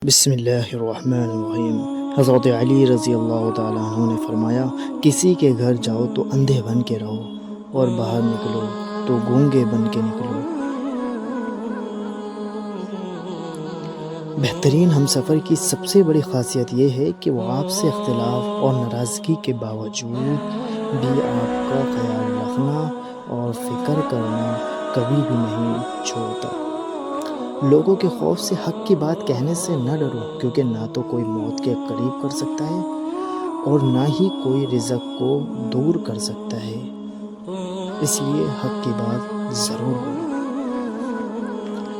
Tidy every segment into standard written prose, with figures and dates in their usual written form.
بسم اللہ الرحمن الرحیم۔ حضرت علی رضی اللہ تعالیٰ عنہ نے فرمایا، کسی کے گھر جاؤ تو اندھے بن کے رہو اور باہر نکلو تو گونگے بن کے نکلو۔ بہترین ہمسفر کی سب سے بڑی خاصیت یہ ہے کہ وہ آپ سے اختلاف اور ناراضگی کے باوجود بھی آپ کا خیال رکھنا اور فکر کرنا کبھی بھی نہیں چھوڑتا۔ لوگوں کے خوف سے حق کی بات کہنے سے نہ ڈرو، کیونکہ نہ تو کوئی موت کے قریب کر سکتا ہے اور نہ ہی کوئی رزق کو دور کر سکتا ہے، اس لیے حق کی بات ضرور بولو۔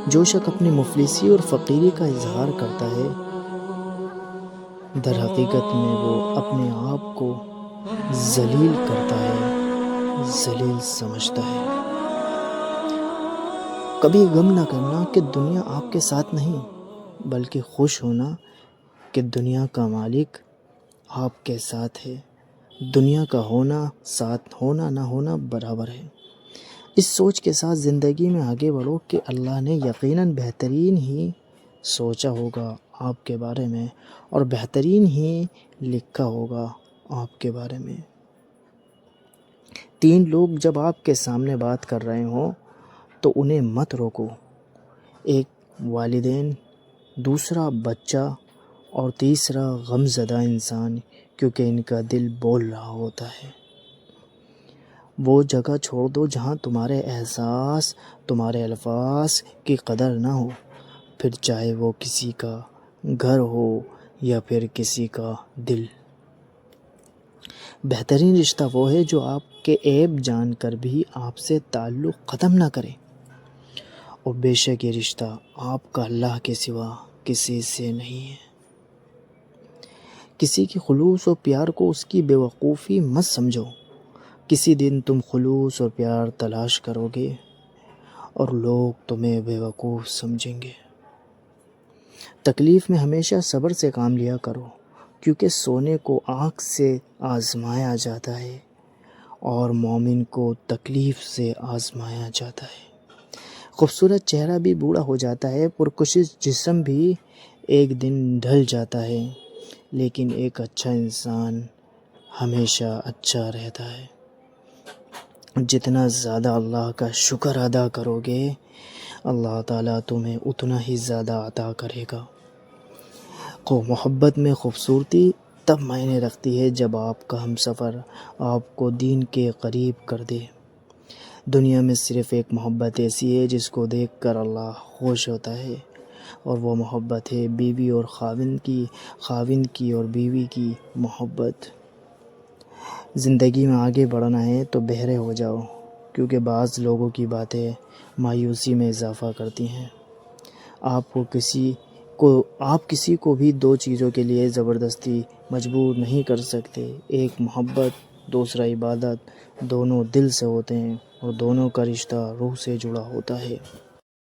جو شخص اپنی مفلسی اور فقیری کا اظہار کرتا ہے، در حقیقت میں وہ اپنے آپ کو ذلیل کرتا ہے، ذلیل سمجھتا ہے۔ کبھی غم نہ کرنا کہ دنیا آپ کے ساتھ نہیں، بلکہ خوش ہونا کہ دنیا کا مالک آپ کے ساتھ ہے۔ دنیا کا ہونا ساتھ، ہونا نہ ہونا برابر ہے۔ اس سوچ کے ساتھ زندگی میں آگے بڑھو کہ اللہ نے یقیناً بہترین ہی سوچا ہوگا آپ کے بارے میں اور بہترین ہی لکھا ہوگا آپ کے بارے میں۔ 3 لوگ جب آپ کے سامنے بات کر رہے ہوں تو انہیں مت روکو، ایک والدین، دوسرا بچہ اور تیسرا غم زدہ انسان، کیونکہ ان کا دل بول رہا ہوتا ہے۔ وہ جگہ چھوڑ دو جہاں تمہارے احساس، تمہارے الفاظ کی قدر نہ ہو، پھر چاہے وہ کسی کا گھر ہو یا پھر کسی کا دل۔ بہترین رشتہ وہ ہے جو آپ کے عیب جان کر بھی آپ سے تعلق ختم نہ کرے، اور بے شک یہ رشتہ آپ کا اللہ کے سوا کسی سے نہیں ہے۔ کسی کی خلوص اور پیار کو اس کی بے وقوفی مت سمجھو۔ کسی دن تم خلوص اور پیار تلاش کرو گے اور لوگ تمہیں بے وقوف سمجھیں گے۔ تکلیف میں ہمیشہ صبر سے کام لیا کرو، کیونکہ سونے کو آنکھ سے آزمایا جاتا ہے اور مومن کو تکلیف سے آزمایا جاتا ہے۔ خوبصورت چہرہ بھی بوڑھا ہو جاتا ہے، پرکشش جسم بھی ایک دن ڈھل جاتا ہے، لیکن ایک اچھا انسان ہمیشہ اچھا رہتا ہے۔ جتنا زیادہ اللہ کا شکر ادا کرو گے، اللہ تعالیٰ تمہیں اتنا ہی زیادہ عطا کرے گا۔ محبت میں خوبصورتی تب معنی رکھتی ہے جب آپ کا ہمسفر آپ کو دین کے قریب کر دے۔ دنیا میں صرف ایک محبت ایسی ہے جس کو دیکھ کر اللہ خوش ہوتا ہے، اور وہ محبت ہے بیوی اور خاوند کی اور بیوی کی محبت۔ زندگی میں آگے بڑھنا ہے تو بہرے ہو جاؤ، کیونکہ بعض لوگوں کی باتیں مایوسی میں اضافہ کرتی ہیں۔ آپ کسی کو بھی 2 چیزوں کے لیے زبردستی مجبور نہیں کر سکتے، ایک محبت، دوسرا عبادت۔ دونوں دل سے ہوتے ہیں اور دونوں کا رشتہ روح سے جڑا ہوتا ہے۔